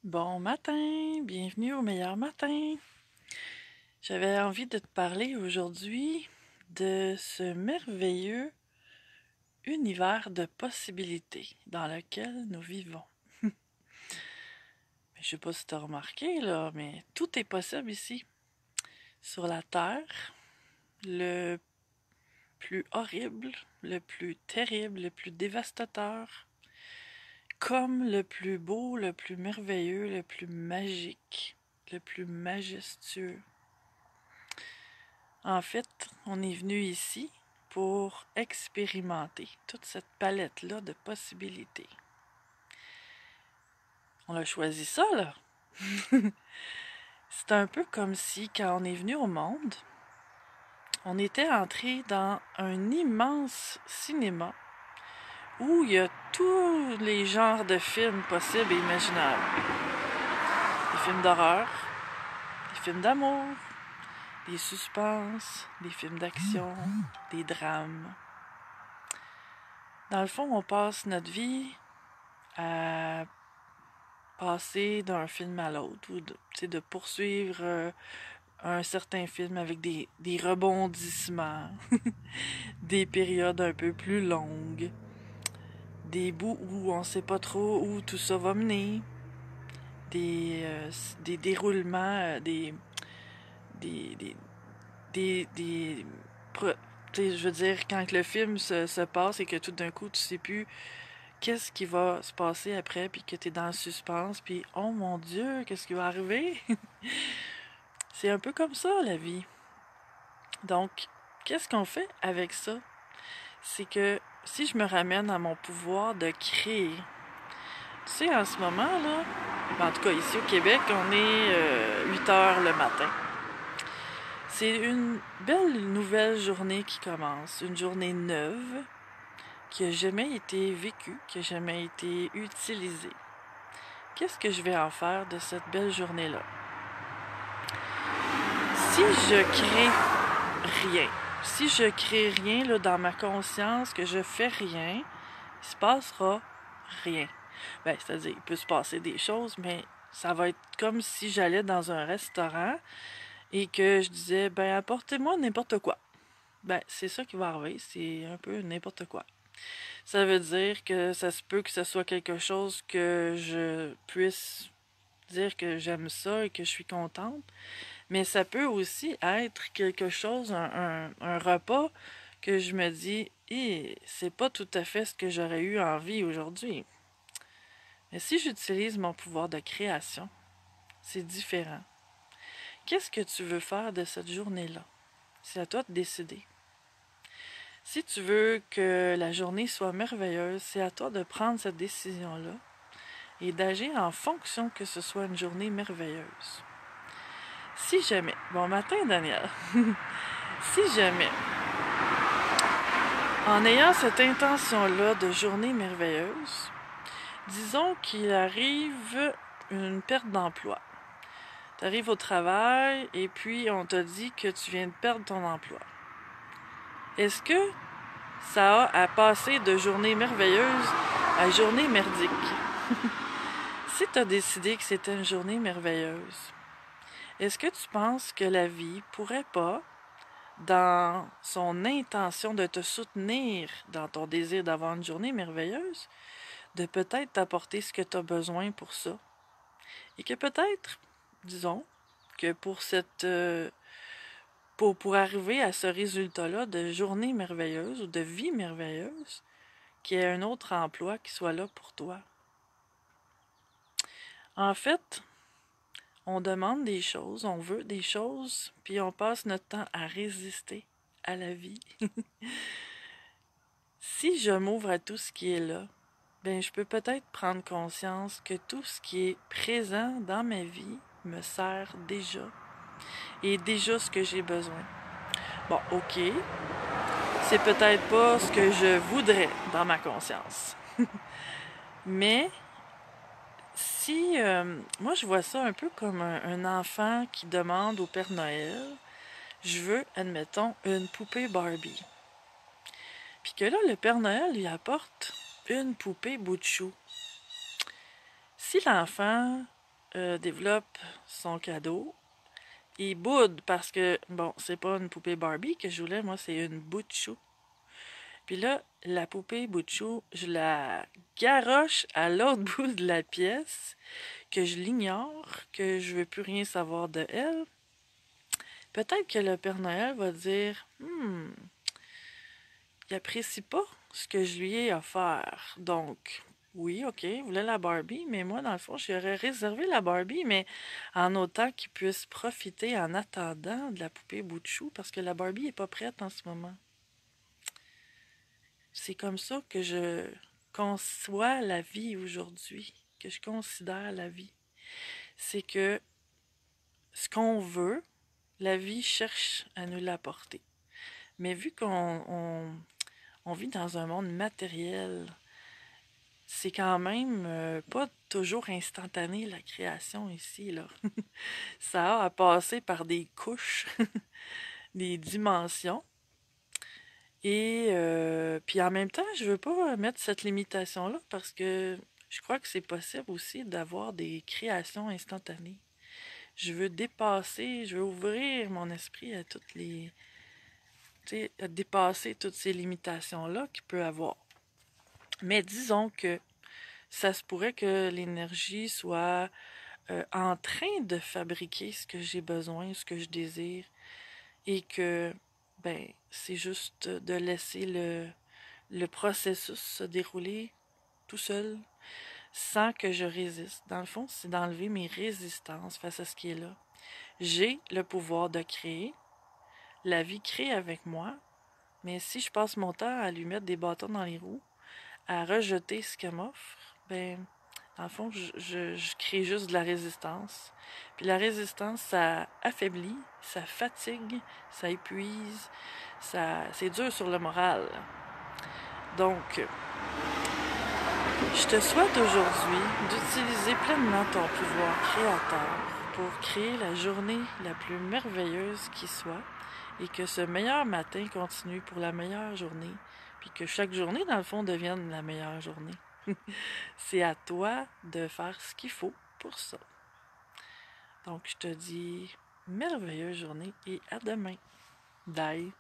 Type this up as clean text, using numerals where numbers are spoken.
Bon matin, bienvenue au meilleur matin. J'avais envie de te parler aujourd'hui de ce merveilleux univers de possibilités dans lequel nous vivons. Je sais pas si tu as remarqué là, mais tout est possible ici. Sur la Terre, le plus horrible, le plus terrible, le plus dévastateur, comme le plus beau, le plus merveilleux, le plus magique, le plus majestueux. En fait, on est venu ici pour expérimenter toute cette palette-là de possibilités. On a choisi ça, là. C'est un peu comme si, quand on est venu au monde, on était entré dans un immense cinéma où il y a tous les genres de films possibles et imaginables. Des films d'horreur, des films d'amour, des suspens, des films d'action, des drames. Dans le fond, on passe notre vie à passer d'un film à l'autre ou de poursuivre un certain film avec des rebondissements, des périodes un peu plus longues, des bouts où on sait pas trop où tout ça va mener, des déroulements, des, des, des je veux dire, quand le film se passe et que tout d'un coup tu sais plus qu'est-ce qui va se passer après, puis que t'es dans le suspense, puis oh mon Dieu, qu'est-ce qui va arriver? C'est un peu comme ça, la vie. Donc, qu'est-ce qu'on fait avec ça? C'est que si je me ramène à mon pouvoir de créer, tu sais, en ce moment, là, en tout cas ici au Québec, on est 8 heures le matin. C'est une belle nouvelle journée qui commence, une journée neuve qui n'a jamais été vécue, qui n'a jamais été utilisée. Qu'est-ce que je vais en faire de cette belle journée-là? Si je crée rien, si je crée rien là, dans ma conscience, que je fais rien, il se passera rien. Ben, c'est-à-dire, il peut se passer des choses, mais ça va être comme si j'allais dans un restaurant et que je disais, ben, apportez-moi n'importe quoi. Ben, c'est ça qui va arriver, c'est un peu n'importe quoi. Ça veut dire que ça se peut que ce soit quelque chose que je puisse dire que j'aime ça et que je suis contente. Mais ça peut aussi être quelque chose, un repas que je me dis, c'est pas tout à fait ce que j'aurais eu envie aujourd'hui. Mais si j'utilise mon pouvoir de création, c'est différent. Qu'est-ce que tu veux faire de cette journée-là? C'est à toi de décider. Si tu veux que la journée soit merveilleuse, c'est à toi de prendre cette décision-là et d'agir en fonction que ce soit une journée merveilleuse. Si jamais, bon matin Daniel, si jamais, en ayant cette intention-là de journée merveilleuse, disons qu'il arrive une perte d'emploi. Tu arrives au travail et puis on t'a dit que tu viens de perdre ton emploi. Est-ce que ça a à passer de journée merveilleuse à journée merdique? Si tu as décidé que c'était une journée merveilleuse, est-ce que tu penses que la vie pourrait pas, dans son intention de te soutenir dans ton désir d'avoir une journée merveilleuse, de peut-être t'apporter ce que tu as besoin pour ça? Et que peut-être, disons, que pour arriver à ce résultat-là de journée merveilleuse ou de vie merveilleuse, qu'il y ait un autre emploi qui soit là pour toi. En fait, on demande des choses, on veut des choses, puis on passe notre temps à résister à la vie. Si je m'ouvre à tout ce qui est là, ben je peux peut-être prendre conscience que tout ce qui est présent dans ma vie me sert déjà et déjà ce que j'ai besoin. Bon, ok, c'est peut-être pas ce que je voudrais dans ma conscience. Mais si moi je vois ça un peu comme un enfant qui demande au Père Noël, je veux, admettons, une poupée Barbie. Puis que là, le Père Noël lui apporte une poupée bout de chou. Si l'enfant développe son cadeau. Il boude parce que, bon, c'est pas une poupée Barbie que je voulais, moi, c'est une bout de chou. Puis là, la poupée bout de chou, je la garoche à l'autre bout de la pièce, que je l'ignore, que je veux plus rien savoir de elle. Peut-être que le Père Noël va dire, il apprécie pas ce que je lui ai offert. Donc, oui, ok, il voulait la Barbie, mais moi, dans le fond, j'aurais réservé la Barbie, mais en autant qu'il puisse profiter en attendant de la poupée bout de chou, parce que la Barbie est pas prête en ce moment. C'est comme ça que je conçois la vie aujourd'hui, que je considère la vie. C'est que ce qu'on veut, la vie cherche à nous l'apporter. Mais vu on vit dans un monde matériel, c'est quand même pas toujours instantané la création ici, là. Ça a à passer par des couches, des dimensions. Et puis en même temps, je veux pas mettre cette limitation-là parce que je crois que c'est possible aussi d'avoir des créations instantanées. Je veux dépasser, je veux ouvrir mon esprit à toutes les, tu sais, à dépasser toutes ces limitations-là qu'il peut avoir. Mais disons que ça se pourrait que l'énergie soit en train de fabriquer ce que j'ai besoin, ce que je désire, et que ben c'est juste de laisser le processus se dérouler tout seul, sans que je résiste. Dans le fond, c'est d'enlever mes résistances face à ce qui est là. J'ai le pouvoir de créer, la vie crée avec moi, mais si je passe mon temps à lui mettre des bâtons dans les roues, à rejeter ce qu'elle m'offre, ben, dans le fond, je crée juste de la résistance. Puis la résistance, ça affaiblit, ça fatigue, ça épuise, c'est dur sur le moral. Donc, je te souhaite aujourd'hui d'utiliser pleinement ton pouvoir créateur pour créer la journée la plus merveilleuse qui soit et que ce meilleur matin continue pour la meilleure journée, puis que chaque journée, dans le fond, devienne la meilleure journée. C'est à toi de faire ce qu'il faut pour ça. Donc, je te dis merveilleuse journée et à demain. Bye!